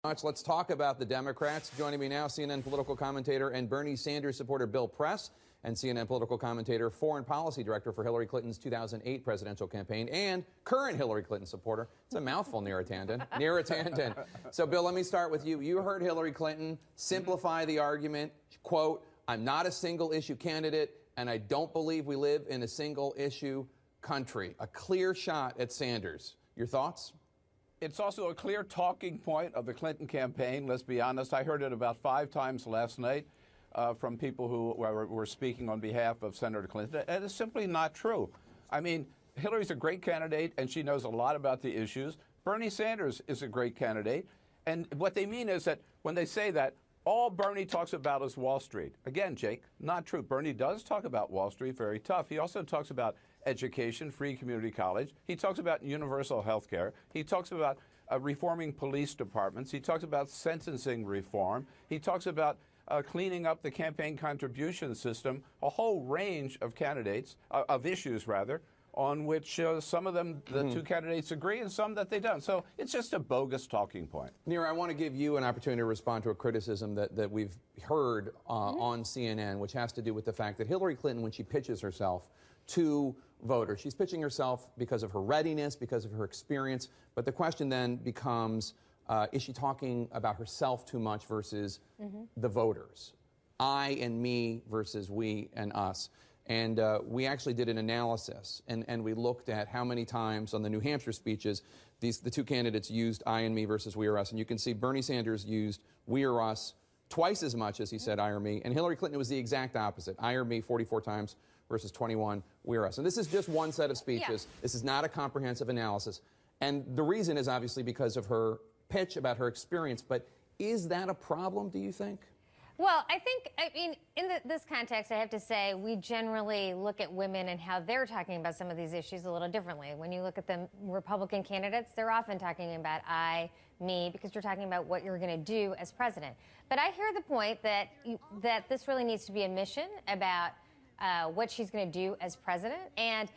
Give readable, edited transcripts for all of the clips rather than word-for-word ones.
Let's talk about the Democrats. Joining me now, CNN political commentator and Bernie Sanders supporter Bill Press, and CNN political commentator, foreign policy director for Hillary Clinton's 2008 presidential campaign, and current Hillary Clinton supporter. It's a mouthful, Neera Tanden. Neera Tanden. So, Bill, let me start with you. You heard Hillary Clinton simplify the argument, quote, "I'm not a single-issue candidate, and I don't believe we live in a single-issue country." A clear shot at Sanders. Your thoughts? It's also a clear talking point of the Clinton campaign, let's be honest. I heard it about 5 times last night from people who were speaking on behalf of Senator Clinton. And it's simply not true. I mean, Hillary's a great candidate, and she knows a lot about the issues. Bernie Sanders is a great candidate. And what they mean is that when they say that, all Bernie talks about is Wall Street. Again, Jake, not true. Bernie does talk about Wall Street, very tough. He also talks about education, free community college. He talks about universal health care. He talks about reforming police departments. He talks about sentencing reform. He talks about cleaning up the campaign contribution system, a whole range of issues, on which some of them, the two candidates agree, and some that they don't. So it's just a bogus talking point. Neera, I want to give you an opportunity to respond to a criticism that we've heard on CNN, which has to do with the fact that Hillary Clinton, when she pitches herself to voters, she's pitching herself because of her readiness, because of her experience. But the question then becomes, is she talking about herself too much versus the voters? I and me versus we and us. And we actually did an analysis, and we looked at how many times on the New Hampshire speeches the two candidates used I and me versus we or us. And you can see Bernie Sanders used we or us twice as much as he said I or me. And Hillary Clinton was the exact opposite. I or me 44 times versus 21 we or us. And this is just one set of speeches. Yeah. This is not a comprehensive analysis. And the reason is obviously because of her pitch about her experience. But is that a problem, do you think? Well, I mean, in this context, I have to say we generally look at women and how they're talking about some of these issues a little differently. When you look at the Republican candidates, they're often talking about I, me, because you're talking about what you're going to do as president. But I hear the point that this really needs to be a mission about what she's going to do as president, and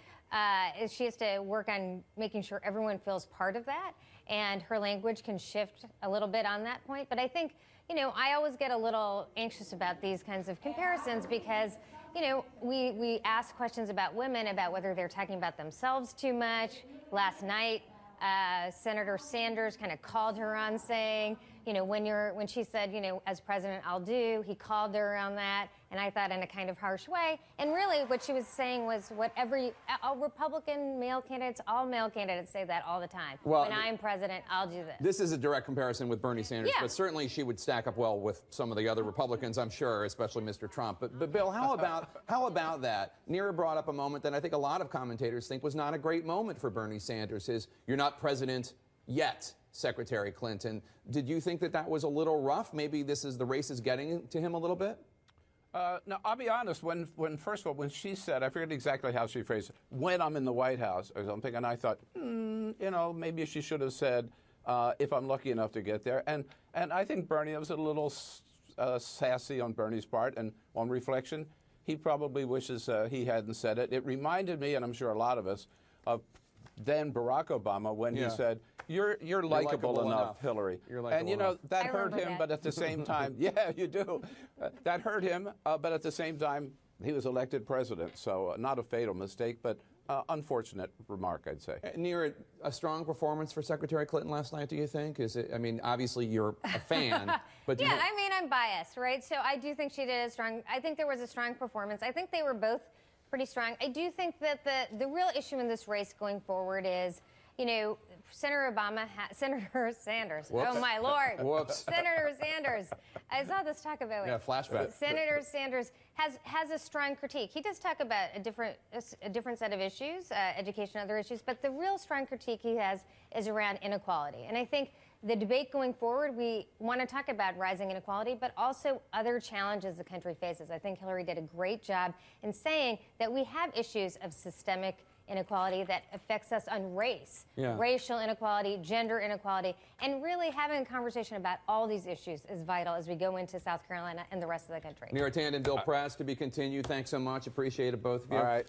she has to work on making sure everyone feels part of that, and her language can shift a little bit on that point. But I think, you know, I always get a little anxious about these kinds of comparisons because, you know, we ask questions about women about whether they're talking about themselves too much. Last night, Senator Sanders kind of called her on saying, you know, when she said, you know, as president, I'll do, he called her on that, and I thought in a kind of harsh way. And really what she was saying was what all Republican male candidates, all male candidates say that all the time. Well, when I'm president, I'll do this. This is a direct comparison with Bernie Sanders, yeah. But certainly she would stack up well with some of the other Republicans, I'm sure, especially Mr. Trump. But Bill, how about that? Neera brought up a moment that I think a lot of commentators think was not a great moment for Bernie Sanders, his "you're not president yet" Secretary Clinton. Did you think that was a little rough? Maybe the race is getting to him a little bit? No, I'll be honest. First of all, when she said, I forget exactly how she phrased it, when I'm in the White House or something, and I thought, you know, maybe she should have said, if I'm lucky enough to get there. And I think Bernie was a little sassy on Bernie's part, and on reflection, he probably wishes he hadn't said it. It reminded me, and I'm sure a lot of us, of then Barack Obama when he said, you're likable enough, Hillary. And, you know, that hurt him, but at the same time, yeah, you do. That hurt him, but at the same time, he was elected president. So not a fatal mistake, but unfortunate remark, I'd say. Neera, a strong performance for Secretary Clinton last night, do you think? I mean, obviously you're a fan, but yeah, I mean, I'm biased, right? So I do think she did I think there was a strong performance. I think they were both pretty strong. I do think that the real issue in this race going forward is, you know, Senator Sanders. Whoops. Oh, my Lord. Whoops. Senator Sanders. I saw this talk about it. Yeah, flashback. Senator Sanders has a strong critique. He does talk about a different set of issues, education and other issues, but the real strong critique he has is around inequality. And I think the debate going forward, we want to talk about rising inequality, but also other challenges the country faces. I think Hillary did a great job in saying that we have issues of systemic inequality that affects us on race, racial inequality, gender inequality, and really having a conversation about all these issues is vital as we go into South Carolina and the rest of the country. Neera Tanden, Bill Press, to be continued. Thanks so much. Appreciate it, both of you. All right.